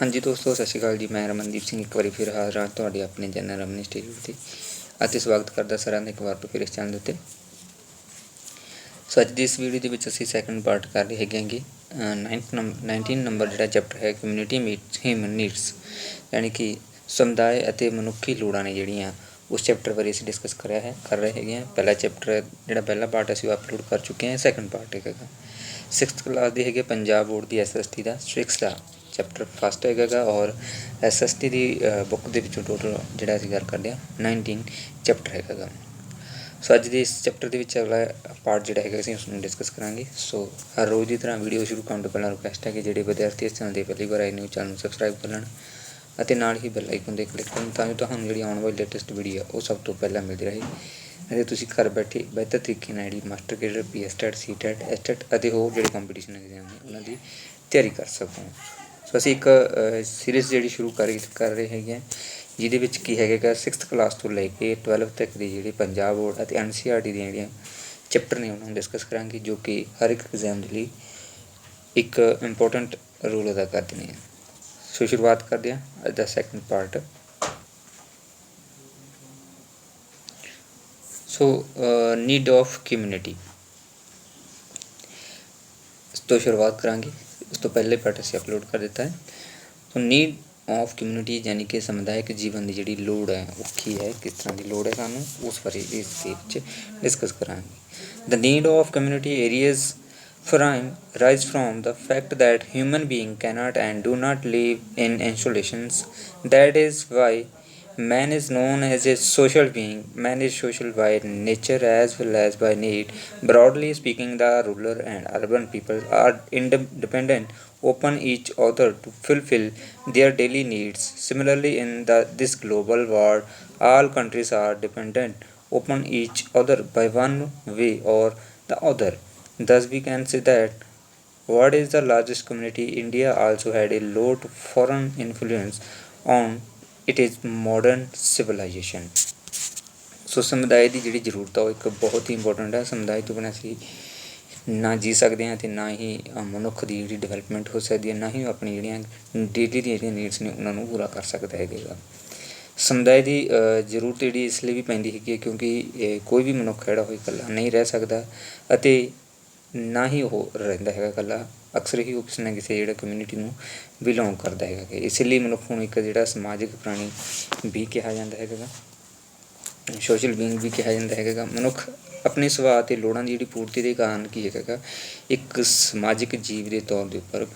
हाँ जी दोस्तों, सत श्री अकाल जी। मैं रमनदीप ਸਿੰਘ ਇੱਕ ਵਾਰੀ ਫਿਰ ਹਾਜ਼ਰ ਹਾਂ ਤੁਹਾਡੇ ਆਪਣੇ ਚੈਨਲ ਰਮਨੀ ਸਟੇਡੀਓ 'ਤੇ ਅਤੇ ਸਵਾਗਤ ਕਰਦਾ ਸਾਰਿਆਂ ਦਾ ਇੱਕ ਵਾਰ ਤੋਂ ਫਿਰ ਇਸ ਚੈਨਲ ਦੇ ਉੱਤੇ। ਸੋ ਅੱਜ ਦੀ ਇਸ ਵੀਡੀਓ ਦੇ ਵਿੱਚ ਅਸੀਂ ਸੈਕੰਡ ਪਾਰਟ ਕਰ ਰਹੇ ਹੈਗੇ ਆਂਗੇ 19 ਨੰਬਰ ਜਿਹੜਾ ਚੈਪਟਰ ਹੈ ਕਮਿਊਨਿਟੀ ਮੀਟਸ ਹਿਊਮਨ ਨੀਡਸ, ਯਾਨੀ ਕਿ ਸਮੁਦਾਇ ਅਤੇ ਮਨੁੱਖੀ ਲੋੜਾਂ ਨੇ ਜਿਹੜੀਆਂ ਉਸ ਚੈਪਟਰ ਬਾਰੇ ਅਸੀਂ ਡਿਸਕਸ ਕਰ ਰਹੇ ਹੈਗੇ ਹਾਂ। ਪਹਿਲਾ ਚੈਪਟਰ ਜਿਹੜਾ ਪਹਿਲਾ ਪਾਰਟ ਅਸੀਂ ਉਹ ਅਪਲੋਡ ਕਰ ਚੁੱਕੇ ਹਾਂ। ਸੈਕੰਡ ਪਾਰਟ ਹੈਗਾ 6th ਕਲਾਸ ਦੀ ਹੈਗੇ ਪੰਜਾਬ ਬੋਰਡ ਦੀ SST ਦਾ ਸਟ੍ਰਿਕਸ ਦਾ ਚੈਪਟਰ ਫਸਟ ਹੈਗਾ ਔਰ SST ਦੀ ਬੁੱਕ ਦੇ ਵਿੱਚੋਂ ਟੋਟਲ ਜਿਹੜਾ ਅਸੀਂ ਗੱਲ ਕਰਦੇ ਹਾਂ 19 ਚੈਪਟਰ ਹੈਗਾ। ਸੋ ਅੱਜ ਦੇ ਇਸ ਚੈਪਟਰ ਦੇ ਵਿੱਚ ਅਗਲਾ ਪਾਰਟ ਜਿਹੜਾ ਹੈਗਾ ਅਸੀਂ ਉਸਨੂੰ ਡਿਸਕਸ ਕਰਾਂਗੇ। ਸੋ ਹਰ ਰੋਜ਼ ਦੀ ਤਰ੍ਹਾਂ ਵੀਡੀਓ ਸ਼ੁਰੂ ਕਰਨ ਤੋਂ ਪਹਿਲਾਂ ਰਿਕੁਐਸਟ ਹੈ ਕਿ ਜਿਹੜੇ ਵਿਦਿਆਰਥੀ ਇਸ ਚੈਨਲ 'ਤੇ ਪਹਿਲੀ ਵਾਰ ਆਏ ਨੇ ਉਹ ਚੈਨਲ ਨੂੰ ਸਬਸਕ੍ਰਾਈਬ ਕਰ ਲੈਣ ਅਤੇ ਨਾਲ ਹੀ ਬੈਲ ਆਈਕਨ 'ਤੇ ਕਲਿੱਕ ਕਰਨ ਤਾਂ ਜੋ ਤੁਹਾਨੂੰ ਜਿਹੜੀ ਆਉਣ ਵਾਲੀ ਲੇਟੈਸਟ ਵੀਡੀਓ ਉਹ ਸਭ ਤੋਂ ਪਹਿਲਾਂ ਮਿਲਦੀ ਰਹੇ ਅਤੇ ਤੁਸੀਂ ਘਰ ਬੈਠੇ ਬਿਹਤਰ ਤਰੀਕੇ ਨਾਲ ਜਿਹੜੀ master cadre PSTET CTET STET ਅਤੇ ਹੋਰ ਜਿਹੜੇ ਕੰਪੀਟੀਸ਼ਨ ਐਗਜ਼ਾਮ ਨੇ ਉਹਨਾਂ ਦੀ ਤਿਆਰੀ ਕਰ ਸਕੋ। ਸੋ ਅਸੀਂ ਇੱਕ ਸੀਰੀਜ਼ ਜਿਹੜੀ ਸ਼ੁਰੂ ਕਰ ਰਹੇ ਹੈਗੇ ਹਾਂ ਜਿਹਦੇ ਵਿੱਚ ਕੀ ਹੈਗਾ 6th ਕਲਾਸ ਤੋਂ ਲੈ ਕੇ 12th ਤੱਕ ਦੀ ਜਿਹੜੀ ਪੰਜਾਬ ਬੋਰਡ ਅਤੇ NCERT ਦੀਆਂ ਜਿਹੜੀਆਂ ਚੈਪਟਰ ਨੇ ਉਹਨਾਂ ਨੂੰ ਡਿਸਕਸ ਕਰਾਂਗੇ ਜੋ ਕਿ ਹਰ ਇੱਕ ਐਗਜ਼ਾਮ ਦੇ ਲਈ ਇੱਕ ਇੰਪੋਰਟੈਂਟ ਰੋਲ ਅਦਾ ਕਰਦੇ ਨੇ। ਸੋ ਸ਼ੁਰੂਆਤ ਕਰਦੇ ਹਾਂ ਅੱਜ ਦਾ second part. So need of community ਇਸ ਤੋਂ ਸ਼ੁਰੂਆਤ ਕਰਾਂਗੇ। ਉਸ ਤੋਂ ਪਹਿਲੇ ਪਾਰਟ ਅਸੀਂ ਅਪਲੋਡ ਕਰ ਦਿੱਤਾ ਹੈ। ਸੋ ਨੀਡ ਆਫ ਕਮਿਊਨਿਟੀ ਯਾਨੀ ਕਿ ਸਮੁਦਾਇਕ ਜੀਵਨ ਦੀ ਜਿਹੜੀ ਲੋੜ ਹੈ ਉਹ ਕੀ ਹੈ, ਕਿਸ ਤਰ੍ਹਾਂ ਦੀ ਲੋੜ ਹੈ ਸਾਨੂੰ ਉਸ ਬਾਰੇ ਇਸ ਦੇ ਵਿੱਚ ਡਿਸਕਸ ਕਰਾਂਗੇ। The need of community areas rise from the fact that human beings cannot and do not live in isolations. That is why man is known as a social being. Man is social by nature as well as by need. Broadly speaking, the rural and urban people are independent upon each other to fulfill their daily needs. Similarly, in this global world, all countries are dependent upon each other by one way or the other. Thus, we can say that what is the largest community? India also had a lot of foreign influence on it is modern civilization. ਸੋ ਸਮੁਦਾਇ ਦੀ ਜਿਹੜੀ ਜ਼ਰੂਰਤ ਆ ਉਹ ਇੱਕ ਬਹੁਤ ਹੀ important ਹੈ। ਸਮੁਦਾਇ ਤੋਂ ਬਿਨਾਂ ਅਸੀਂ ਨਾ ਜੀ ਸਕਦੇ ਹਾਂ ਅਤੇ ਨਾ ਹੀ ਮਨੁੱਖ ਦੀ ਜਿਹੜੀ ਡਿਵੈਲਪਮੈਂਟ ਹੋ ਸਕਦੀ ਹੈ, ਨਾ ਹੀ ਉਹ ਆਪਣੀ ਜਿਹੜੀਆਂ ਡੇਲੀ ਦੀਆਂ ਜਿਹੜੀਆਂ ਨੀਡਸ ਨੇ ਉਹਨਾਂ ਨੂੰ ਪੂਰਾ ਕਰ ਸਕਦਾ ਹੈਗਾ। ਸਮੁਦਾਇ ਦੀ ਜ਼ਰੂਰਤ ਜਿਹੜੀ ਇਸ ਲਈ ਵੀ ਪੈਂਦੀ ਹੈਗੀ ਕਿਉਂਕਿ ਕੋਈ ਵੀ ਮਨੁੱਖ ਜਿਹੜਾ ਉਹ ਇਕੱਲਾ ਨਹੀਂ ਰਹਿ ਸਕਦਾ ਅਤੇ ਨਾ ਹੀ ਉਹ ਰਹਿੰਦਾ ਹੈਗਾ ਇਕੱਲਾ, ਅਕਸਰ ਹੀ ਉਹ ਕਿਸੇ ਨਾ ਕਿਸੇ ਜਿਹੜਾ ਕਮਿਊਨਿਟੀ ਨੂੰ ਬਿਲੋਂਗ ਕਰਦਾ ਹੈਗਾ ਕਿ ਇਸ ਲਈ ਮਨੁੱਖ ਨੂੰ ਇੱਕ ਜਿਹੜਾ ਸਮਾਜਿਕ ਪ੍ਰਾਣੀ ਵੀ ਕਿਹਾ ਜਾਂਦਾ ਹੈਗਾ, ਸੋਸ਼ਲ ਬੀਇੰਗ ਵੀ ਕਿਹਾ ਜਾਂਦਾ ਹੈਗਾ। ਮਨੁੱਖ ਆਪਣੇ ਸੁਭਾਅ ਅਤੇ ਲੋੜਾਂ ਦੀ ਜਿਹੜੀ ਪੂਰਤੀ ਦੇ ਕਾਰਨ ਕੀ ਹੈਗਾ ਇੱਕ ਸਮਾਜਿਕ ਜੀਵ ਦੇ ਤੌਰ ਦੇ ਉੱਪਰ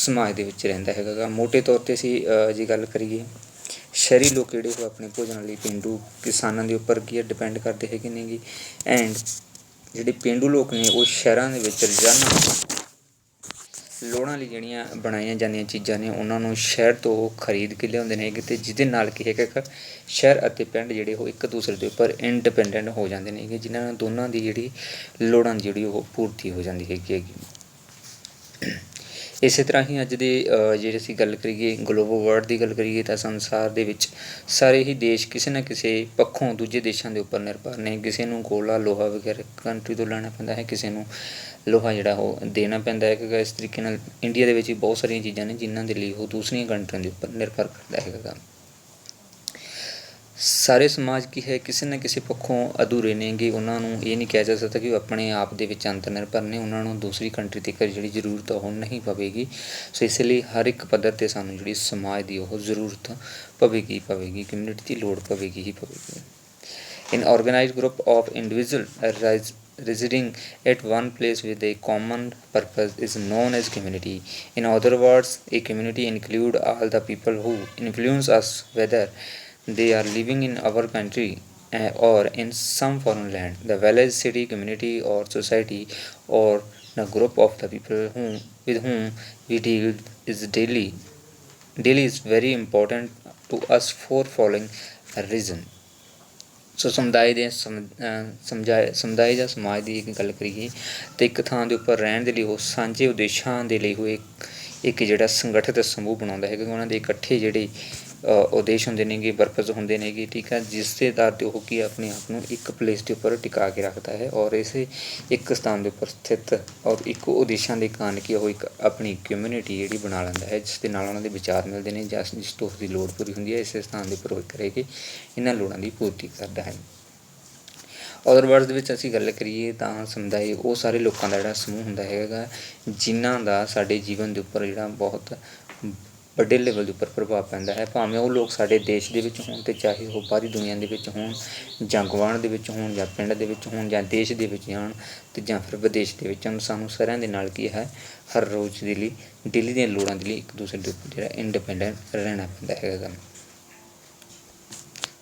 ਸਮਾਜ ਦੇ ਵਿੱਚ ਰਹਿੰਦਾ ਹੈਗਾ। ਮੋਟੇ ਤੌਰ 'ਤੇ ਅਸੀਂ ਜੇ ਗੱਲ ਕਰੀਏ ਸ਼ਹਿਰੀ ਲੋਕ ਜਿਹੜੇ ਉਹ ਆਪਣੇ ਭੋਜਨ ਲਈ ਪੇਂਡੂ ਕਿਸਾਨਾਂ ਦੇ ਉੱਪਰ ਕੀ ਡਿਪੈਂਡ ਕਰਦੇ ਹੈਗੇ ਨੇਗੇ ਐਂਡ ਜਿਹੜੇ ਪੇਂਡੂ ਲੋਕ ਨੇ ਉਹ ਸ਼ਹਿਰਾਂ ਦੇ ਵਿੱਚ ਰੋਜ਼ਾਨਾ ਲੋੜਾਂ ਲਈ ਜਿਹੜੀਆਂ ਬਣਾਈਆਂ ਜਾਂਦੀਆਂ ਚੀਜ਼ਾਂ ਨੇ ਉਹਨਾਂ ਨੂੰ ਸ਼ਹਿਰ ਤੋਂ ਖਰੀਦ ਕੇ ਲਿਆਉਂਦੇ ਨੇ ਅਤੇ ਜਿਹਦੇ ਨਾਲ ਕੀ ਹੈਗਾ ਸ਼ਹਿਰ ਅਤੇ ਪਿੰਡ ਜਿਹੜੇ ਉਹ ਇੱਕ ਦੂਸਰੇ ਦੇ ਉੱਪਰ ਇੰਡੀਪੈਂਡੈਂਟ ਹੋ ਜਾਂਦੇ ਨੇ ਜਿਨ੍ਹਾਂ ਨਾਲ ਦੋਨਾਂ ਦੀ ਜਿਹੜੀ ਲੋੜਾਂ ਦੀ ਜਿਹੜੀ ਉਹ ਪੂਰਤੀ ਹੋ ਜਾਂਦੀ ਹੈਗੀ। ਇਸੇ ਤਰ੍ਹਾਂ ਹੀ ਅੱਜ ਦੇ ਜੇ ਅਸੀਂ ਗੱਲ ਕਰੀਏ ਗਲੋਬਲ ਵਰਲਡ ਦੀ ਗੱਲ ਕਰੀਏ ਤਾਂ ਸੰਸਾਰ ਦੇ ਵਿੱਚ ਸਾਰੇ ਹੀ ਦੇਸ਼ ਕਿਸੇ ਨਾ ਕਿਸੇ ਪੱਖੋਂ ਦੂਜੇ ਦੇਸ਼ਾਂ ਦੇ ਉੱਪਰ ਨਿਰਭਰ ਨੇ। ਕਿਸੇ ਨੂੰ ਕੋਲਾ ਲੋਹਾ ਵਗੈਰਾ ਕੰਟਰੀ ਤੋਂ ਲੈਣਾ ਪੈਂਦਾ ਹੈ, ਕਿਸੇ ਨੂੰ ਲੋਹਾ ਜਿਹੜਾ ਉਹ ਦੇਣਾ ਪੈਂਦਾ ਹੈਗਾ। ਇਸ ਤਰੀਕੇ ਨਾਲ ਇੰਡੀਆ ਦੇ ਵਿੱਚ ਵੀ ਬਹੁਤ ਸਾਰੀਆਂ ਚੀਜ਼ਾਂ ਨੇ ਜਿਨ੍ਹਾਂ ਦੇ ਲਈ ਉਹ ਦੂਸਰੀਆਂ ਕੰਟਰੀਆਂ ਦੇ ਉੱਪਰ ਨਿਰਭਰ ਕਰਦਾ ਹੈਗਾ। ਸਾਰੇ ਸਮਾਜ ਕੀ ਹੈ ਕਿਸੇ ਨਾ ਕਿਸੇ ਪੱਖੋਂ ਅਧੂਰੇ ਨੇਗੇ, ਉਹਨਾਂ ਨੂੰ ਇਹ ਨਹੀਂ ਕਿਹਾ ਜਾ ਸਕਦਾ ਕਿ ਉਹ ਆਪਣੇ ਆਪ ਦੇ ਵਿੱਚ ਅੰਤਰ ਨਿਰਭਰ ਨੇ, ਉਹਨਾਂ ਨੂੰ ਦੂਸਰੀ ਕੰਟਰੀ ਤੱਕ ਜਿਹੜੀ ਜ਼ਰੂਰਤ ਉਹ ਨਹੀਂ ਪਵੇਗੀ। ਸੋ ਇਸ ਲਈ ਹਰ ਇੱਕ ਪੱਧਰ 'ਤੇ ਸਾਨੂੰ ਜਿਹੜੀ ਸਮਾਜ ਦੀ ਉਹ ਜ਼ਰੂਰਤ ਪਵੇਗੀ ਕਮਿਊਨਿਟੀ ਦੀ ਲੋੜ ਪਵੇਗੀ। An organized group of individuals residing at one place with a common purpose is known as community. In other words, a community includes all the people who influence us, whether they are living in our country or in some foreign land. The village, city, community or society or the group of the people with whom we deal is daily is very important to us for following a reason. ਸੋ ਸਮੁਦਾਇ ਜਾਂ ਸਮਾਜ ਦੀ ਗੱਲ ਕਰੀਏ ਤਾਂ ਇੱਕ ਥਾਂ ਦੇ ਉੱਪਰ ਰਹਿਣ ਦੇ ਲਈ ਉਹ ਸਾਂਝੇ ਉਦੇਸ਼ਾਂ ਦੇ ਲਈ ਹੋਏ ਇੱਕ ਜਿਹੜਾ ਸੰਗਠਿਤ ਸਮੂਹ ਬਣਾਉਂਦਾ ਹੈਗਾ। ਉਹਨਾਂ ਦੇ ਇਕੱਠੇ ਜਿਹੜੇ ਉਦੇਸ਼ ਹੁੰਦੇ ਨੇਗੇ, ਪਰਪਸ ਹੁੰਦੇ ਨੇਗੇ, ਠੀਕ ਹੈ, ਜਿਸ ਦੇ ਆਧਾਰ 'ਤੇ ਉਹ ਕੀ ਆਪਣੇ ਆਪ ਨੂੰ ਇੱਕ ਪਲੇਸ ਦੇ ਉੱਪਰ ਟਿਕਾ ਕੇ ਰੱਖਦਾ ਹੈ ਔਰ ਇਸੇ ਇੱਕ ਸਥਾਨ ਦੇ ਉੱਪਰ ਸਥਿਤ ਔਰ ਇੱਕ ਉਦੇਸ਼ਾਂ ਦੇ ਕਾਰਨ ਕਿ ਉਹ ਇੱਕ ਆਪਣੀ ਕਮਿਊਨਿਟੀ ਜਿਹੜੀ ਬਣਾ ਲੈਂਦਾ ਹੈ, ਜਿਸ ਦੇ ਨਾਲ ਉਹਨਾਂ ਦੇ ਵਿਚਾਰ ਮਿਲਦੇ ਨੇ ਜਾਂ ਜਿਸ ਤੋਂ ਉਸਦੀ ਲੋੜ ਪੂਰੀ ਹੁੰਦੀ ਹੈ, ਇਸੇ ਸਥਾਨ ਦੇ ਉੱਪਰ ਉਹ ਕਰੇਗੀ ਇਹਨਾਂ ਲੋੜਾਂ ਦੀ ਪੂਰਤੀ ਕਰਦਾ ਹੈ। ਅਦਰ ਵਰਡਸ ਦੇ ਵਿੱਚ ਅਸੀਂ ਗੱਲ ਕਰੀਏ ਤਾਂ ਸਮੁਦਾਇ ਉਹ ਸਾਰੇ ਲੋਕਾਂ ਦਾ ਜਿਹੜਾ ਸਮੂਹ ਹੁੰਦਾ ਹੈਗਾ ਜਿਨ੍ਹਾਂ ਦਾ ਸਾਡੇ ਜੀਵਨ ਦੇ ਉੱਪਰ ਜਿਹੜਾ ਬਹੁਤ ਵੱਡੇ ਲੈਵਲ ਦੇ ਉੱਪਰ ਪ੍ਰਭਾਵ ਪੈਂਦਾ ਹੈ, ਭਾਵੇਂ ਉਹ ਲੋਕ ਸਾਡੇ ਦੇਸ਼ ਦੇ ਵਿੱਚ ਹੋਣ ਅਤੇ ਚਾਹੇ ਉਹ ਬਾਹਰੀ ਦੁਨੀਆ ਦੇ ਵਿੱਚ ਹੋਣ ਜਾਂ ਗੁਆਂਢ ਦੇ ਵਿੱਚ ਹੋਣ ਜਾਂ ਪਿੰਡ ਦੇ ਵਿੱਚ ਹੋਣ ਜਾਂ ਦੇਸ਼ ਦੇ ਵਿੱਚ ਜਾਣ ਅਤੇ ਜਾਂ ਫਿਰ ਵਿਦੇਸ਼ ਦੇ ਵਿੱਚ ਹੋਣ। ਸਾਨੂੰ ਸਾਰਿਆਂ ਦੇ ਨਾਲ ਕੀ ਹੈ ਹਰ ਰੋਜ਼ ਦੇ ਲਈ ਡੇਲੀ ਦੀਆਂ ਲੋੜਾਂ ਦੇ ਲਈ ਇੱਕ ਦੂਸਰੇ ਦੇ ਉੱਪਰ ਜਿਹੜਾ ਇੰਡੀਪੈਂਡੈਂਟ ਰਹਿਣਾ ਪੈਂਦਾ ਹੈਗਾ।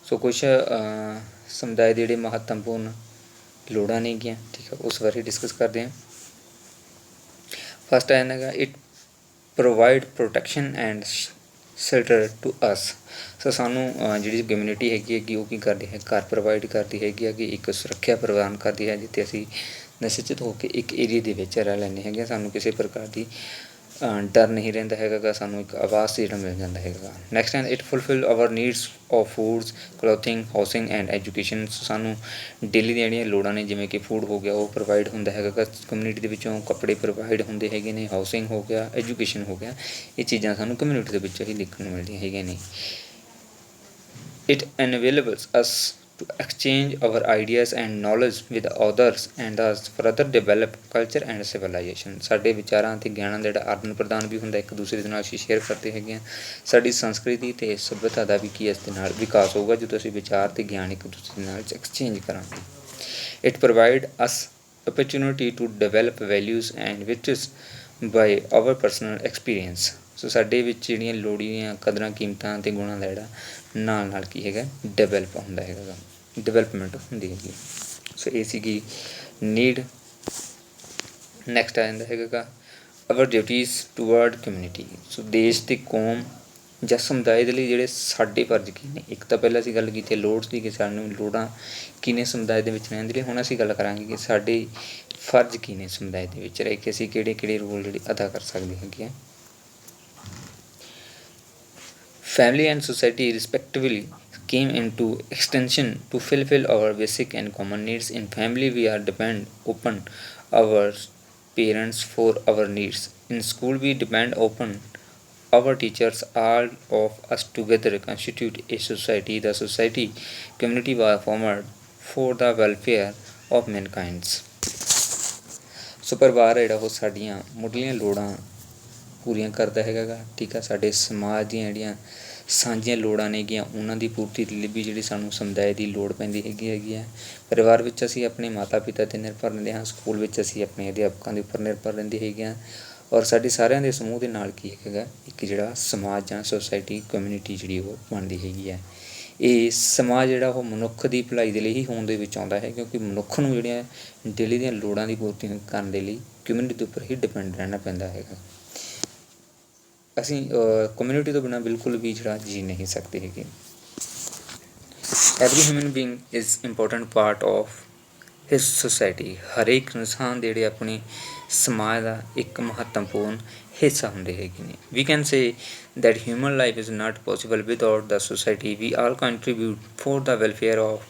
ਸੋ ਕੁਛ ਸਮੁਦਾਇ ਦੇ ਜਿਹੜੇ ਮਹੱਤਵਪੂਰਨ ਲੋੜਾਂ ਨੇਗੀਆਂ, ਠੀਕ ਹੈ, ਉਸ ਬਾਰੇ ਡਿਸਕਸ ਕਰਦੇ ਹਾਂ। ਫਸਟ ਆਇਆ ਹੈਗਾ it provide protection and shelter to us. So ਸਾਨੂੰ ਜਿਹੜੀ ਕਮਿਊਨਿਟੀ ਹੈਗੀ ਉਹ ਕੀ ਕਰਦੀ ਹੈ, ਘਰ ਪ੍ਰੋਵਾਈਡ ਕਰਦੀ ਹੈਗੀ ਕਿ ਇੱਕ ਸੁਰੱਖਿਆ ਪ੍ਰਦਾਨ ਕਰਦੀ ਹੈ ਜਿੱਥੇ ਅਸੀਂ ਨਿਸ਼ਚਿਤ ਹੋ ਕੇ ਇੱਕ ਏਰੀਏ ਦੇ ਵਿੱਚ ਰਹਿ ਲੈਂਦੇ ਹੈਗੇ, ਸਾਨੂੰ ਕਿਸੇ ਪ੍ਰਕਾਰ ਦੀ ਡਰ ਨਹੀਂ ਰਹਿੰਦਾ ਹੈਗਾ, ਸਾਨੂੰ ਇੱਕ ਆਵਾਸ ਜਿਹੜਾ ਮਿਲ ਜਾਂਦਾ ਹੈਗਾ। ਨੈਕਸਟ ਹੈ it fulfil our needs of foods, clothing, housing and education. ਸਾਨੂੰ ਡੇਲੀ ਦੀਆਂ ਜਿਹੜੀਆਂ ਲੋੜਾਂ ਨੇ ਜਿਵੇਂ ਕਿ ਫੂਡ ਹੋ ਗਿਆ ਉਹ ਪ੍ਰੋਵਾਈਡ ਹੁੰਦਾ ਹੈਗਾ ਕਮਿਊਨਿਟੀ ਦੇ ਵਿੱਚੋਂ, ਕੱਪੜੇ ਪ੍ਰੋਵਾਈਡ ਹੁੰਦੇ ਹੈਗੇ ਨੇ, ਹਾਊਸਿੰਗ ਹੋ ਗਿਆ, ਐਜੂਕੇਸ਼ਨ ਹੋ ਗਿਆ, ਇਹ ਚੀਜ਼ਾਂ ਸਾਨੂੰ ਕਮਿਊਨਿਟੀ ਦੇ ਵਿੱਚੋਂ ਹੀ ਦੇਖਣ ਨੂੰ ਮਿਲਦੀਆਂ ਹੈਗੀਆਂ ਨੇ। It enables us to exchange our ideas and knowledge with others and thus further develop culture and civilization। ਸਾਡੇ ਵਿਚਾਰਾਂ ਅਤੇ ਗਿਆਨਾਂ ਦਾ ਜਿਹੜਾ ਆਦਾਨ ਪ੍ਰਦਾਨ ਵੀ ਹੁੰਦਾ ਇੱਕ ਦੂਸਰੇ ਦੇ ਨਾਲ ਅਸੀਂ ਸ਼ੇਅਰ ਕਰਦੇ ਹੈਗੇ ਹਾਂ। ਸਾਡੀ ਸੰਸਕ੍ਰਿਤੀ ਅਤੇ ਸੱਭਿਅਤਾ ਦਾ ਵੀ ਕੀ ਇਸ ਦੇ ਨਾਲ ਵਿਕਾਸ ਹੋਊਗਾ ਜਦੋਂ ਅਸੀਂ ਵਿਚਾਰ ਅਤੇ ਗਿਆਨ ਇੱਕ ਦੂਸਰੇ ਦੇ ਨਾਲ ਐਕਸਚੇਂਜ ਕਰਾਂਗੇ। It provide us opportunity to develop values and virtues by our personal experience। ਸੋ ਸਾਡੇ ਵਿੱਚ ਜਿਹੜੀਆਂ ਲੋੜੀਆਂ ਕਦਰਾਂ ਕੀਮਤਾਂ ਅਤੇ ਗੁਣਾਂ ਦਾ ਜਿਹੜਾ ਨਾਲ ਕੀ ਹੈਗਾ ਡਿਵੈਲਪ ਹੁੰਦਾ ਹੈਗਾ, ਡਿਵੈਲਪਮੈਂਟ ਹੁੰਦੀ ਹੈਗੀ। ਸੋ ਇਹ ਸੀਗੀ ਨੀਡ। ਨੈਕਸਟ ਆ ਜਾਂਦਾ ਹੈਗਾ ਆਵਰ ਡਿਊਟੀਜ਼ ਟੂਵਰਡ ਕਮਿਊਨਿਟੀ। ਸੋ ਦੇਸ਼ ਅਤੇ ਕੌਮ ਜਾਂ ਸਮੁਦਾਇ ਦੇ ਲਈ ਜਿਹੜੇ ਸਾਡੇ ਫਰਜ਼ ਕੀ ਨੇ। ਇੱਕ ਤਾਂ ਪਹਿਲਾਂ ਅਸੀਂ ਗੱਲ ਕੀਤੀ ਲੋੜ ਦੀ ਕਿ ਸਾਨੂੰ ਲੋੜਾਂ ਕੀ ਨੇ ਸਮੁਦਾਇ ਦੇ ਵਿੱਚ ਰਹਿਣ ਦੇ ਲਈ। ਹੁਣ ਅਸੀਂ ਗੱਲ ਕਰਾਂਗੇ ਕਿ ਸਾਡੇ ਫਰਜ਼ ਕੀ ਨੇ ਸਮੁਦਾਇ ਦੇ ਵਿੱਚ ਰਹਿ ਕੇ ਅਸੀਂ ਕਿਹੜੇ ਰੋਲ ਜਿਹੜੇ ਅਦਾ ਕਰ ਸਕਦੇ ਹੈਗੇ ਆ। Family and society respectively came into extension to fulfill our basic and common needs. In family, we are depend upon our parents for our needs. In school, we depend upon our teachers. All of us together constitute a society. The society community was formed for the welfare of mankind। ਸੋ ਪਰਿਵਾਰ ਜਿਹੜਾ ਉਹ ਸਾਡੀਆਂ ਮੁੱਢਲੀਆਂ ਲੋੜਾਂ ਪੂਰੀਆਂ ਕਰਦਾ ਹੈਗਾ ਗਾ, ਠੀਕ ਆ। ਸਾਡੇ ਸਮਾਜ ਦੀਆਂ ਜਿਹੜੀਆਂ ਸਾਂਝੀਆਂ ਲੋੜਾਂ ਨੇਗੀਆਂ ਉਹਨਾਂ ਦੀ ਪੂਰਤੀ ਲਈ ਵੀ ਜਿਹੜੀ ਸਾਨੂੰ ਸਮੁਦਾਇ ਦੀ ਲੋੜ ਪੈਂਦੀ ਹੈਗੀ ਆ। ਪਰਿਵਾਰ ਵਿੱਚ ਅਸੀਂ ਆਪਣੇ ਮਾਤਾ ਪਿਤਾ 'ਤੇ ਨਿਰਭਰ ਰਹਿੰਦੇ ਹਾਂ, ਸਕੂਲ ਵਿੱਚ ਅਸੀਂ ਆਪਣੇ ਅਧਿਆਪਕਾਂ ਦੇ ਉੱਪਰ ਨਿਰਭਰ ਰਹਿੰਦੇ ਹੈਗੇ ਹਾਂ ਔਰ ਸਾਡੇ ਸਾਰਿਆਂ ਦੇ ਸਮੂਹ ਦੇ ਨਾਲ ਕੀ ਹੈਗਾ ਇੱਕ ਜਿਹੜਾ ਸਮਾਜ ਜਾਂ ਸੋਸਾਇਟੀ ਕਮਿਊਨਿਟੀ ਜਿਹੜੀ ਉਹ ਬਣਦੀ ਹੈਗੀ ਹੈ। ਇਹ ਸਮਾਜ ਜਿਹੜਾ ਉਹ ਮਨੁੱਖ ਦੀ ਭਲਾਈ ਦੇ ਲਈ ਹੀ ਹੋਂਦ ਦੇ ਵਿੱਚ ਆਉਂਦਾ ਹੈ ਕਿਉਂਕਿ ਮਨੁੱਖ ਨੂੰ ਜਿਹੜੀਆਂ ਡੇਲੀ ਦੀਆਂ ਲੋੜਾਂ ਦੀ ਪੂਰਤੀ ਕਰਨ ਦੇ ਲਈ ਕਮਿਊਨਿਟੀ ਦੇ ਉੱਪਰ ਹੀ ਡਿਪੈਂਡ ਰਹਿਣਾ ਪੈਂਦਾ ਹੈਗਾ। ਅਸੀਂ ਕਮਿਊਨਿਟੀ ਤੋਂ ਬਿਨਾਂ ਬਿਲਕੁਲ ਵੀ ਜਿਹੜਾ ਜੀ ਨਹੀਂ ਸਕਦੇ ਹੈਗੇ। Every human being is important part of his society. ਹਰੇਕ ਇਨਸਾਨ ਦੇ ਜਿਹੜੇ ਆਪਣੇ ਸਮਾਜ ਦਾ ਇੱਕ ਮਹੱਤਵਪੂਰਨ ਹਿੱਸਾ ਹੁੰਦੇ ਹੈਗੇ ਨੇ। We can say that human life is not possible without the society. We all contribute for the welfare of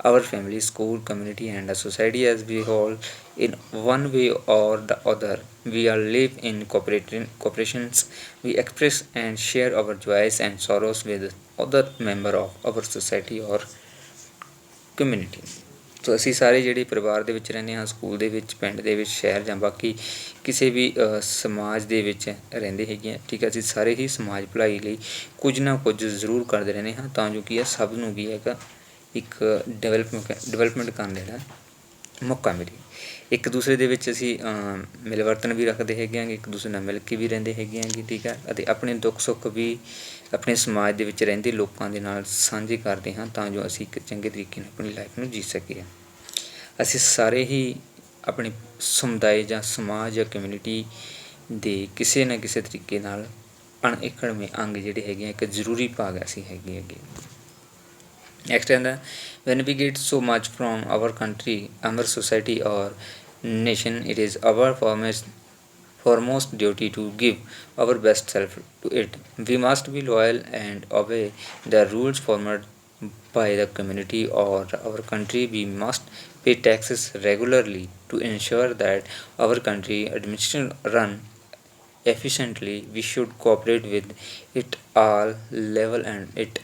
our family, school, community and the society as we whole in one way or the other. We all live in cooperations. We express and share our joys and sorrows with other member of our society or community। ਸੋ ਅਸੀਂ ਸਾਰੇ ਜਿਹੜੇ ਪਰਿਵਾਰ ਦੇ ਵਿੱਚ ਰਹਿੰਦੇ ਹਾਂ, school ਦੇ ਵਿੱਚ, ਪਿੰਡ ਦੇ ਵਿੱਚ, ਸ਼ਹਿਰ ਜਾਂ ਬਾਕੀ ਕਿਸੇ ਵੀ ਸਮਾਜ ਦੇ ਵਿੱਚ ਰਹਿੰਦੇ ਹੈਗੇ ਹਾਂ, ਠੀਕ ਹੈ। ਅਸੀਂ ਸਾਰੇ ਹੀ ਸਮਾਜ ਭਲਾਈ ਲਈ ਕੁਝ ਨਾ ਕੁਝ ਜ਼ਰੂਰ ਕਰਦੇ ਰਹਿੰਦੇ ਹਾਂ ਤਾਂ ਜੋ ਕੀ ਹੈ ਸਭ ਨੂੰ ਕੀ ਹੈਗਾ ਇੱਕ ਡਿਵੈਲਪਮੈਂਟ ਕਰਨ ਦਾ ਜਿਹੜਾ ਮੌਕਾ ਮਿਲੇ। ਇੱਕ ਦੂਸਰੇ ਦੇ ਵਿੱਚ ਅਸੀਂ ਮਿਲਵਰਤਨ ਵੀ ਰੱਖਦੇ ਹੈਗੇ ਹਾਂ, ਇੱਕ ਦੂਸਰੇ ਨਾਲ ਮਿਲ ਕੇ ਵੀ ਰਹਿੰਦੇ ਹੈਗੇ ਹਾਂ, ਠੀਕ ਹੈ। ਅਤੇ ਆਪਣੇ ਦੁੱਖ ਸੁੱਖ ਵੀ ਆਪਣੇ ਸਮਾਜ ਦੇ ਵਿੱਚ ਰਹਿੰਦੇ ਲੋਕਾਂ ਦੇ ਨਾਲ ਸਾਂਝੇ ਕਰਦੇ ਹਾਂ ਤਾਂ ਜੋ ਅਸੀਂ ਇੱਕ ਚੰਗੇ ਤਰੀਕੇ ਨਾਲ ਆਪਣੀ ਲਾਈਫ ਨੂੰ ਜੀ ਸਕੀਏ। ਅਸੀਂ ਸਾਰੇ ਹੀ ਆਪਣੇ ਸਮੁਦਾਇ ਜਾਂ ਸਮਾਜ ਜਾਂ ਕਮਿਊਨਿਟੀ ਦੇ ਕਿਸੇ ਨਾ ਕਿਸੇ ਤਰੀਕੇ ਨਾਲ ਅਣਇੱਕੜਵੇਂ ਅੰਗ ਜਿਹੜੇ ਹੈਗੇ ਆ ਇੱਕ ਜ਼ਰੂਰੀ ਭਾਗ ਅਸੀਂ ਹੈਗੇ। ਨੈਕਸਟ ਆਉਂਦਾ when we get so much from our country, our society or nation, it is our foremost duty to give our best self to it. We must be loyal and obey the rules formed by the community or our country. We must pay taxes regularly to ensure that our country administration run efficiently. We should cooperate with it all level and it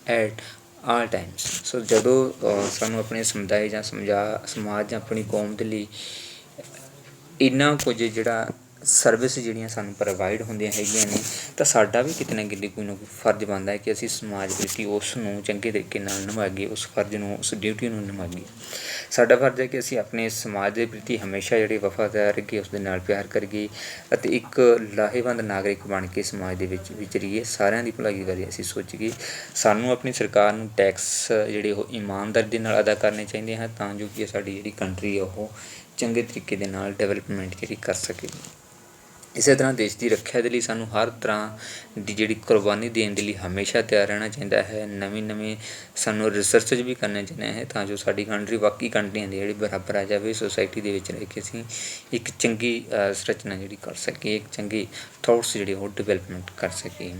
at all times. ਸੋ ਜਦੋਂ ਸਾਨੂੰ ਆਪਣੇ ਸਮੁਦਾਇ ਜਾਂ ਸਮਾਜ ਜਾਂ ਆਪਣੀ ਕੌਮ ਦੇ ਲਈ ਇੰਨਾ ਕੁਝ ਜਿਹੜਾ ਸਰਵਿਸ ਜਿਹੜੀਆਂ ਸਾਨੂੰ ਪ੍ਰੋਵਾਈਡ ਹੁੰਦੀਆਂ ਹੈਗੀਆਂ ਨੇ, ਤਾਂ ਸਾਡਾ ਵੀ ਕਿਤੇ ਨਾ ਕਿਤੇ ਕੋਈ ਨਾ ਕੋਈ ਫਰਜ਼ ਬਣਦਾ ਹੈ ਕਿ ਅਸੀਂ ਸਮਾਜ ਪ੍ਰਤੀ ਉਸ ਨੂੰ ਚੰਗੇ ਤਰੀਕੇ ਨਾਲ ਨਿਭਾਈਏ, ਉਸ ਫਰਜ਼ ਨੂੰ, ਉਸ ਡਿਊਟੀ ਨੂੰ ਨਿਭਾਈਏ। ਸਾਡਾ ਫਰਜ਼ ਹੈ ਕਿ ਅਸੀਂ ਆਪਣੇ ਸਮਾਜ ਦੇ ਪ੍ਰਤੀ ਹਮੇਸ਼ਾ ਜਿਹੜੇ ਵਫਾਦਾਰ ਰਹੀਏ, ਉਸ ਦੇ ਨਾਲ ਪਿਆਰ ਕਰੀਏ ਅਤੇ ਇੱਕ ਲਾਹੇਵੰਦ ਨਾਗਰਿਕ ਬਣ ਕੇ ਸਮਾਜ ਦੇ ਵਿੱਚ ਵਿਚਰੀਏ। ਸਾਰਿਆਂ ਦੀ ਭਲਾਈ ਬਾਰੇ ਅਸੀਂ ਸੋਚੀਏ। ਸਾਨੂੰ ਆਪਣੀ ਸਰਕਾਰ ਨੂੰ ਟੈਕਸ ਜਿਹੜੇ ਉਹ ਇਮਾਨਦਾਰੀ ਦੇ ਨਾਲ ਅਦਾ ਕਰਨੇ ਚਾਹੀਦੇ ਹਨ, ਤਾਂ ਜੋ ਕਿ ਸਾਡੀ ਜਿਹੜੀ ਕੰਟਰੀ ਆ ਉਹ ਚੰਗੇ ਤਰੀਕੇ ਦੇ ਨਾਲ ਡਿਵੈਲਪਮੈਂਟ ਜਿਹੜੀ ਕਰ ਸਕੇ। ਇਸੇ ਤਰ੍ਹਾਂ ਦੇਸ਼ ਦੀ ਰੱਖਿਆ ਦੇ ਲਈ ਸਾਨੂੰ ਹਰ ਤਰ੍ਹਾਂ ਦੀ ਜਿਹੜੀ ਕੁਰਬਾਨੀ ਦੇਣ ਦੇ ਲਈ ਹਮੇਸ਼ਾ ਤਿਆਰ ਰਹਿਣਾ ਚਾਹੀਦਾ ਹੈ। ਨਵੇਂ ਸਾਨੂੰ ਰਿਸਰਚ ਵੀ ਕਰਨੇ ਚਾਹੀਦੇ ਹੈ, ਤਾਂ ਜੋ ਸਾਡੀ ਕੰਟਰੀ ਬਾਕੀ ਕੰਟਰੀਆਂ ਦੀ ਜਿਹੜੀ ਬਰਾਬਰ ਆ ਜਾਵੇ। ਸੋਸਾਇਟੀ ਦੇ ਵਿੱਚ ਰਹਿ ਕੇ ਅਸੀਂ ਇੱਕ ਚੰਗੀ ਸੰਰਚਨਾ ਜਿਹੜੀ ਕਰ ਸਕੀਏ, ਇੱਕ ਚੰਗੀ ਥੋਟਸ ਜਿਹੜੇ ਉਹ ਡਿਵੈਲਪਮੈਂਟ ਕਰ ਸਕੀਏ।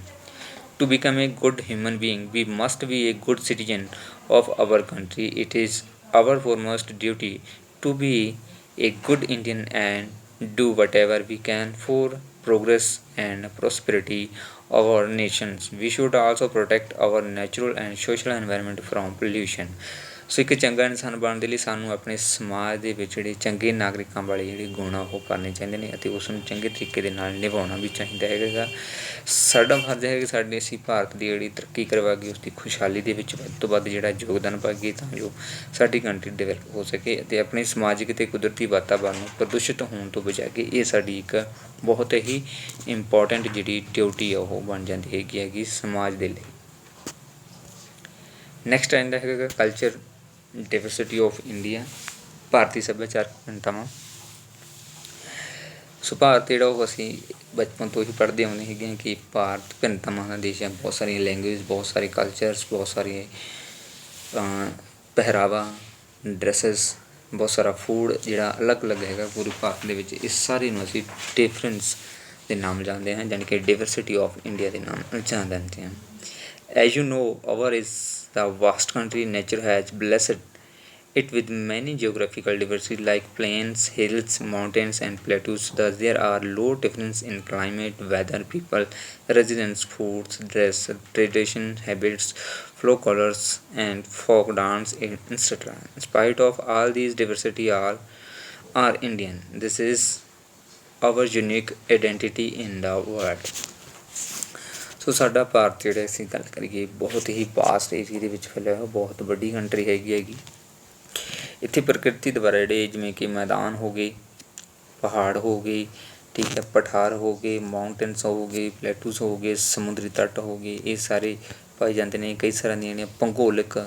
To become a good human being, we must be a good citizen of our country. It is our foremost duty to be a good Indian and do whatever we can for progress and prosperity of our nations. We should also protect our natural and social environment from pollution. ਸੋ ਇੱਕ ਚੰਗਾ ਇਨਸਾਨ ਬਣਨ ਦੇ ਲਈ ਸਾਨੂੰ ਆਪਣੇ ਸਮਾਜ ਦੇ ਵਿੱਚ ਜਿਹੜੇ ਚੰਗੇ ਨਾਗਰਿਕਾਂ ਵਾਲੇ ਜਿਹੜੇ ਗੁਣ ਆ ਉਹ ਕਰਨੇ ਚਾਹੀਦੇ ਨੇ ਅਤੇ ਉਸ ਨੂੰ ਚੰਗੇ ਤਰੀਕੇ ਦੇ ਨਾਲ ਨਿਭਾਉਣਾ ਵੀ ਚਾਹੀਦਾ ਹੈਗਾ। ਸਾਡਾ ਫਰਜ਼ ਹੈ ਕਿ ਅਸੀਂ ਭਾਰਤ ਦੀ ਜਿਹੜੀ ਤਰੱਕੀ ਕਰਵਾਈਏ, ਉਸ ਦੀ ਖੁਸ਼ਹਾਲੀ ਦੇ ਵਿੱਚ ਵੱਧ ਤੋਂ ਵੱਧ ਜਿਹੜਾ ਯੋਗਦਾਨ ਪਾਈਏ, ਤਾਂ ਜੋ ਸਾਡੀ ਕੰਟਰੀ ਡਿਵੈਲਪ ਹੋ ਸਕੇ ਅਤੇ ਆਪਣੇ ਸਮਾਜਿਕ ਅਤੇ ਕੁਦਰਤੀ ਵਾਤਾਵਰਨ ਨੂੰ ਪ੍ਰਦੂਸ਼ਿਤ ਹੋਣ ਤੋਂ ਬਚਾ ਕੇ। ਇਹ ਸਾਡੀ ਇੱਕ ਬਹੁਤ ਹੀ ਇੰਪੋਰਟੈਂਟ ਜਿਹੜੀ ਡਿਊਟੀ ਆ ਉਹ ਬਣ ਜਾਂਦੀ ਹੈਗੀ ਸਮਾਜ ਦੇ ਲਈ। ਨੈਕਸਟ ਆਉਂਦਾ ਹੈਗਾ ਕਲਚਰ ਡਾਇਵਰਸਿਟੀ ਆਫ ਇੰਡੀਆ, ਭਾਰਤੀ ਸੱਭਿਆਚਾਰਕ ਵਿਭਿੰਨਤਾਵਾਂ। ਸੋ ਭਾਰਤ ਜਿਹੜਾ ਉਹ ਅਸੀਂ ਬਚਪਨ ਤੋਂ ਹੀ ਪੜ੍ਹਦੇ ਆਉਂਦੇ ਹੈਗੇ ਹਾਂ ਕਿ ਭਾਰਤ ਵਿਭਿੰਨਤਾਵਾਂ ਦਾ ਦੇਸ਼ ਹੈ। ਬਹੁਤ ਸਾਰੀਆਂ ਲੈਂਗੁਏਜ, ਬਹੁਤ ਸਾਰੇ ਕਲਚਰਸ, ਬਹੁਤ ਸਾਰੇ ਪਹਿਰਾਵਾ, ਡਰੈਸਿਸ, ਬਹੁਤ ਸਾਰਾ ਫੂਡ ਜਿਹੜਾ ਅਲੱਗ ਹੈਗਾ ਪੂਰੇ ਭਾਰਤ ਦੇ ਵਿੱਚ। ਇਸ ਸਾਰੇ ਨੂੰ ਅਸੀਂ ਡਿਫਰੈਂਸ ਦੇ ਨਾਮ ਜਾਣਦੇ ਹਾਂ, ਯਾਨੀ ਕਿ ਡਾਇਵਰਸਿਟੀ ਆਫ ਇੰਡੀਆ ਦੇ ਨਾਮ ਜਾਣਦੇ ਹਾਂ। As you know, ours is the vast country. Nature has blessed it with many geographical diversity like plains, hills, mountains and plateaus. Thus there are low difference in climate, weather, people, residents, foods, dress, tradition, habits, folk colors and folk dance, etc. In spite of all these diversity, all are Indian. This is our unique identity in the world. ਸੋ ਸਾਡਾ ਭਾਰਤ ਜਿਹੜਾ ਅਸੀਂ ਗੱਲ ਕਰੀਏ ਬਹੁਤ ਹੀ vast ਏਰੀਏ ਦੇ ਵਿੱਚ ਫੈਲਿਆ ਹੋਇਆ, ਬਹੁਤ ਵੱਡੀ ਕੰਟਰੀ ਹੈਗੀ। ਇੱਥੇ ਪ੍ਰਕਿਰਤੀ ਦੁਆਰਾ ਜਿਹੜੇ ਜਿਵੇਂ ਕਿ ਮੈਦਾਨ ਹੋ ਗਏ, ਪਹਾੜ ਹੋ ਗਏ, ਠੀਕ ਹੈ, ਪਠਾਰ ਹੋ ਗਏ, ਮਾਊਂਟੇਨਸ ਹੋ ਗਏ, ਪਲੇਟੂਸ ਹੋ ਗਏ, ਸਮੁੰਦਰੀ ਤੱਟ ਹੋ ਗਏ, ਇਹ ਸਾਰੇ ਪਾਏ ਜਾਂਦੇ ਨੇ। ਕਈ ਸਾਰਿਆਂ ਦੀਆਂ ਜਿਹੜੀਆਂ ਭੂਗੋਲਿਕ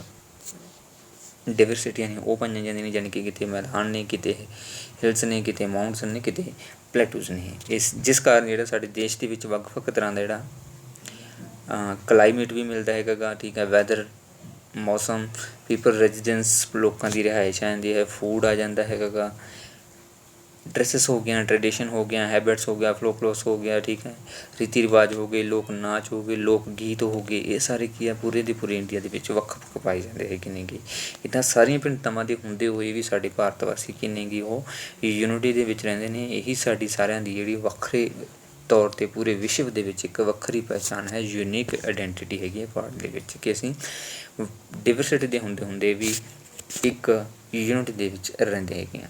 ਡਾਇਵਰਸਿਟੀਆਂ ਨੇ ਉਹ ਪਾਈਆਂ ਜਾਂਦੀਆਂ ਨੇ, ਯਾਨੀ ਕਿ ਕਿਤੇ ਮੈਦਾਨ ਨੇ, ਕਿਤੇ ਹਿਲਸ ਨੇ, ਕਿਤੇ ਮਾਊਂਟਸ ਨੇ, ਕਿਤੇ ਪਲੇਟੂਸ ਨੇ। ਜਿਸ ਕਾਰਨ ਜਿਹੜਾ ਸਾਡੇ ਦੇਸ਼ ਦੇ ਵਿੱਚ ਵੱਖ ਤਰ੍ਹਾਂ ਦਾ ਜਿਹੜਾ ਕਲਾਈਮੇਟ ਵੀ ਮਿਲਦਾ ਹੈਗਾ, ਠੀਕ ਹੈ, ਵੈਦਰ, ਮੌਸਮ, ਪੀਪਲ, ਰੈਜ਼ੀਡੈਂਸ, ਲੋਕਾਂ ਦੀ ਰਿਹਾਇਸ਼ ਆ ਜਾਂਦੀ ਹੈ, ਫੂਡ ਆ ਜਾਂਦਾ ਹੈਗਾ, ਡਰੈਸਿਸ ਹੋ ਗਿਆ, ਟਰੈਡੀਸ਼ਨ ਹੋ ਗਿਆ, ਹੈਬਿਟਸ ਹੋ ਗਿਆ, ਫਲੋਕਲੋਸ ਹੋ ਗਿਆ, ਠੀਕ ਹੈ, ਰੀਤੀ ਰਿਵਾਜ ਹੋ ਗਏ, ਲੋਕ ਨਾਚ ਹੋ ਗਏ, ਲੋਕ ਗੀਤ ਹੋ ਗਏ, ਇਹ ਸਾਰੇ ਕੀ ਆ ਪੂਰੇ ਦੇ ਪੂਰੇ ਇੰਡੀਆ ਦੇ ਵਿੱਚ ਵੱਖ ਪਾਏ ਜਾਂਦੇ ਹੈਗੇ ਨੇਗੇ। ਇੱਦਾਂ ਸਾਰੀਆਂ ਭਿੰਨਤਾਵਾਂ ਦੇ ਹੁੰਦੇ ਹੋਏ ਵੀ ਸਾਡੇ ਭਾਰਤ ਵਾਸੀ ਕਿੰਨੇ ਗੇ ਉਹ ਯੂਨਿਟੀ ਦੇ ਵਿੱਚ ਰਹਿੰਦੇ ਨੇ। ਇਹੀ ਸਾਡੀ ਸਾਰਿਆਂ ਦੀ ਜਿਹੜੀ ਵੱਖਰੇ ਤੌਰ 'ਤੇ ਪੂਰੇ ਵਿਸ਼ਵ ਦੇ ਵਿੱਚ ਇੱਕ ਵੱਖਰੀ ਪਹਿਚਾਣ ਹੈ, ਯੂਨੀਕ ਆਈਡੈਂਟੀਟੀ ਹੈਗੀ ਹੈ ਭਾਰਤ ਦੇ ਵਿੱਚ, ਕਿ ਅਸੀਂ ਡਿਵਰਸਿਟੀ ਦੇ ਹੁੰਦੇ ਵੀ ਇੱਕ ਯੂਨਿਟੀ ਦੇ ਵਿੱਚ ਰਹਿੰਦੇ ਹੈਗੇ ਹਾਂ।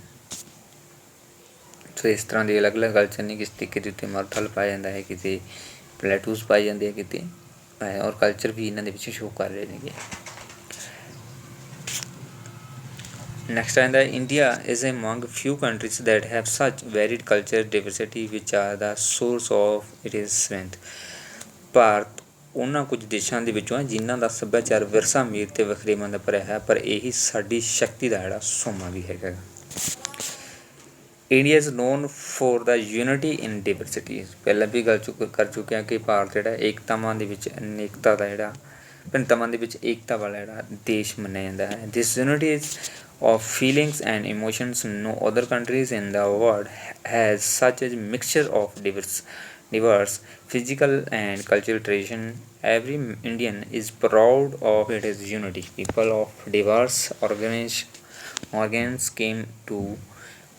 ਸੋ ਇਸ ਤਰ੍ਹਾਂ ਦੇ ਅਲੱਗ ਕਲਚਰ ਨੇ, ਕਿਸ ਤਰੀਕੇ ਦੇ ਉੱਤੇ ਮਰਥਲ ਪਾਇਆ ਜਾਂਦਾ ਹੈ, ਕਿਤੇ ਪਲੇਟੂਸ ਪਾਏ ਜਾਂਦੇ ਆ, ਕਿਤੇ ਔਰ ਕਲਚਰ ਵੀ ਇਹਨਾਂ ਦੇ ਵਿੱਚ ਸ਼ੋਅ ਕਰ ਰਹੇ ਨੇਗੇ। Next ਆਉਂਦਾ India is among few countries that have such varied culture diversity which are the source of its strength. Bharat ਉਹਨਾਂ ਕੁਝ ਦੇਸ਼ਾਂ ਦੇ ਵਿੱਚੋਂ ਹੈ ਜਿਨ੍ਹਾਂ ਦਾ ਸੱਭਿਆਚਾਰ ਵਿਰਸਾ ਅਮੀਰ ਅਤੇ ਵਖਰੇਵਾਂ ਦਾ ਭਰਿਆ ਹੈ, ਪਰ ਇਹੀ ਸਾਡੀ ਸ਼ਕਤੀ ਦਾ ਜਿਹੜਾ ਸੋਮਾ ਵੀ ਹੈਗਾ। India is known for the unity in diversity. ਪਹਿਲਾਂ ਵੀ ਗੱਲ ਕਰ ਚੁੱਕੇ ਹਾਂ ਕਿ ਭਾਰਤ ਜਿਹੜਾ ਏਕਤਾਵਾਂ ਦੇ ਵਿੱਚ ਅਨੇਕਤਾ ਦਾ ਜਿਹੜਾ ਭਿੰਨਤਾਵਾਂ ਦੇ ਵਿੱਚ ਏਕਤਾ ਵਾਲਾ ਜਿਹੜਾ ਦੇਸ਼ ਮੰਨਿਆ ਜਾਂਦਾ ਹੈ। This unity is of feelings and emotions. No other countries in the world has such a mixture of diverse physical and cultural tradition. Every Indian is proud of its unity. People of diverse organs came to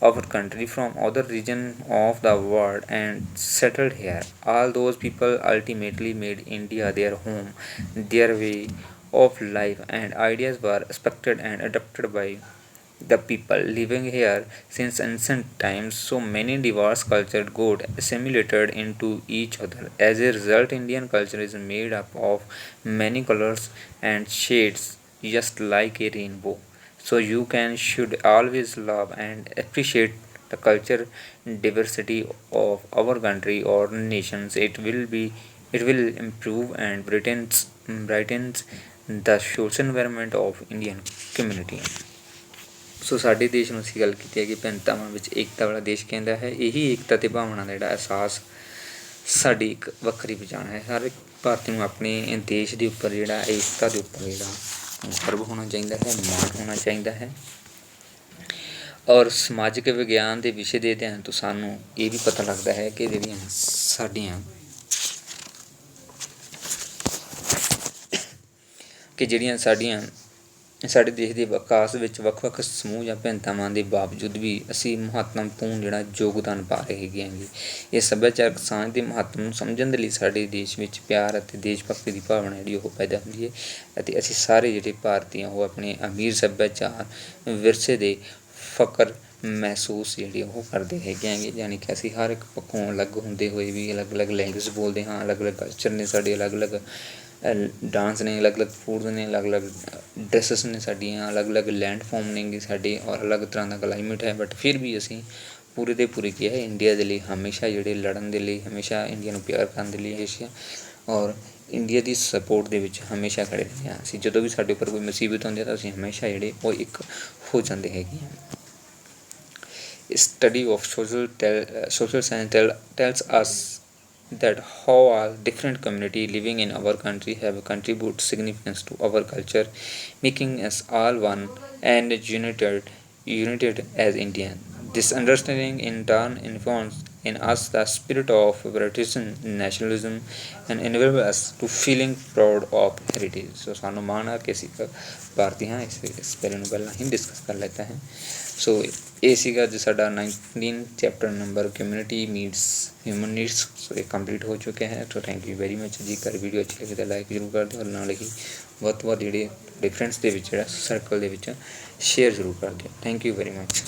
our country from other regions of the world and settled here. All those people ultimately made India their home. Their way of life and ideas were respected and adopted by the people living here since ancient times. So many diverse cultures got assimilated into each other. As a result, Indian culture is made up of many colors and shades, just like a rainbow. So you can should always love and appreciate the culture diversity of our country or nations. It will improve and brightens the social environment of Indian community. ਸੋ ਸਾਡੇ ਦੇਸ਼ ਨੂੰ ਅਸੀਂ ਗੱਲ ਕੀਤੀ ਹੈ ਕਿ ਵਿਭਿੰਨਤਾਵਾਂ ਵਿੱਚ ਏਕਤਾ ਵਾਲਾ ਦੇਸ਼ ਕਹਿੰਦਾ ਹੈ। ਇਹੀ ਏਕਤਾ ਅਤੇ ਭਾਵਨਾ ਦਾ ਜਿਹੜਾ ਅਹਿਸਾਸ ਸਾਡੀ ਇੱਕ ਵੱਖਰੀ ਪਛਾਣ ਹੈ। ਹਰ ਇੱਕ ਭਾਰਤੀ ਨੂੰ ਆਪਣੇ ਦੇਸ਼ ਦੇ ਉੱਪਰ ਜਿਹੜਾ ਏਕਤਾ ਦੇ ਉੱਪਰ ਜਿਹੜਾ ਗਰਵ ਹੋਣਾ ਚਾਹੀਦਾ ਹੈ, ਮਾਣ ਹੋਣਾ ਚਾਹੀਦਾ ਹੈ। ਔਰ ਸਮਾਜਿਕ ਵਿਗਿਆਨ ਦੇ ਵਿਸ਼ੇ ਦੇ ਅਧਿਐਨ ਤੋਂ ਸਾਨੂੰ ਇਹ ਵੀ ਪਤਾ ਲੱਗਦਾ ਹੈ ਕਿ ਜਿਹੜੀਆਂ ਸਾਡੇ ਦੇਸ਼ ਦੇ ਵਿਕਾਸ ਵਿੱਚ ਵੱਖ-ਵੱਖ ਸਮੂਹ ਜਾਂ ਭਿੰਨਤਾਵਾਂ ਦੇ ਬਾਵਜੂਦ ਵੀ ਅਸੀਂ ਮਹੱਤਵਪੂਰਨ ਜਿਹੜਾ ਯੋਗਦਾਨ ਪਾ ਰਹੇ ਹੈਗੇ ਹਾਂ। ਇਹ ਸੱਭਿਆਚਾਰਕ ਸਾਂਝ ਦੇ ਮਹੱਤਵ ਨੂੰ ਸਮਝਣ ਦੇ ਲਈ ਸਾਡੇ ਦੇਸ਼ ਵਿੱਚ ਪਿਆਰ ਅਤੇ ਦੇਸ਼ ਭਗਤੀ ਦੀ ਭਾਵਨਾ ਜਿਹੜੀ ਉਹ ਪੈਦਾ ਹੁੰਦੀ ਹੈ ਅਤੇ ਅਸੀਂ ਸਾਰੇ ਜਿਹੜੇ ਭਾਰਤੀ ਹਾਂ ਉਹ ਆਪਣੇ ਅਮੀਰ ਸੱਭਿਆਚਾਰ ਵਿਰਸੇ ਦੇ ਫ਼ਖਰ ਮਹਿਸੂਸ ਜਿਹੜੀ ਉਹ ਕਰਦੇ ਹੈਗੇ ਹੈਗੇ। ਯਾਨੀ ਕਿ ਅਸੀਂ ਹਰ ਇੱਕ ਪੱਖੋਂ ਅਲੱਗ ਹੁੰਦੇ ਹੋਏ ਵੀ ਅਲੱਗ-ਅਲੱਗ ਲੈਂਗੁਏਜ ਬੋਲਦੇ ਹਾਂ, ਅਲੱਗ-ਅਲੱਗ ਕਲਚਰ ਨੇ ਸਾਡੇ, ਅਲੱਗ-ਅਲੱਗ ਡਾਂਸ ਨੇ, ਅਲੱਗ-ਅਲੱਗ ਫੂਡ ਨੇ, ਅਲੱਗ-ਅਲੱਗ ਡਰੈਸਿਸ ਨੇ ਸਾਡੀਆਂ, ਅਲੱਗ-ਅਲੱਗ ਲੈਂਡ ਫੋਮ ਨੇਗੇ ਸਾਡੇ ਔਰ ਅਲੱਗ ਤਰ੍ਹਾਂ ਦਾ ਕਲਾਈਮੇਟ ਹੈ। ਬਟ ਫਿਰ ਵੀ ਅਸੀਂ ਪੂਰੇ ਦੇ ਪੂਰੇ ਕੀ ਹੈ ਇੰਡੀਆ ਦੇ ਲਈ ਹਮੇਸ਼ਾ ਜਿਹੜੇ ਲੜਨ ਦੇ ਲਈ, ਹਮੇਸ਼ਾ ਇੰਡੀਆ ਨੂੰ ਪਿਆਰ ਕਰਨ ਦੇ ਲਈ ਹਮੇਸ਼ਾ ਔਰ ਇੰਡੀਆ ਦੀ ਸਪੋਰਟ ਦੇ ਵਿੱਚ ਹਮੇਸ਼ਾ ਖੜ੍ਹੇ ਰਹਿੰਦੇ ਹਾਂ। ਅਸੀਂ ਜਦੋਂ ਵੀ ਸਾਡੇ ਉੱਪਰ ਕੋਈ ਮੁਸੀਬਤ ਹੁੰਦੀ ਹੈ ਤਾਂ ਅਸੀਂ ਹਮੇਸ਼ਾ ਜਿਹੜੇ ਉਹ ਇੱਕ ਹੋ ਜਾਂਦੇ ਹੈਗੇ ਹਾਂ। Study of social science tells us that how all different community living in our country have contributed significance to our culture, making us all one and united as Indian. This understanding in turn informs in us the spirit of patriotism, nationalism, and enables us to feeling proud of heritage. So ਸਾਨੂੰ ਮਾਣ ਹੈ ਕਿ ਅਸੀਂ ਭਾਰਤੀ ਹਾਂ। ਇਸ ਬਾਰੇ ਨੂੰ ਪਹਿਲਾਂ ਹੀ ਡਿਸਕਸ ਕਰ ਲੈਤਾ ਹੈ। ਸੋ ਇਹ ਸੀਗਾ ਅੱਜ ਸਾਡਾ 19 chapter number community meets human needs. So ਇਹ ਕੰਪਲੀਟ ਹੋ ਚੁੱਕੇ ਹੈ। So thank you very much ਜੀ। ਕਰ ਵੀਡੀਓ ਅੱਛੀ ਲੱਗੇ ਤਾਂ ਲਾਈਕ ਜ਼ਰੂਰ ਕਰ ਦਿਓ ਔਰ ਨਾਲ ਹੀ ਵੱਧ ਤੋਂ ਵੱਧ ਜਿਹੜੇ ਡਿਫਰੈਂਸ ਦੇ ਵਿੱਚ ਜਿਹੜਾ ਸਰਕਲ ਦੇ ਵਿੱਚ ਸ਼ੇਅਰ ਜ਼ਰੂਰ ਕਰ ਦਿਓ। Thank you very much.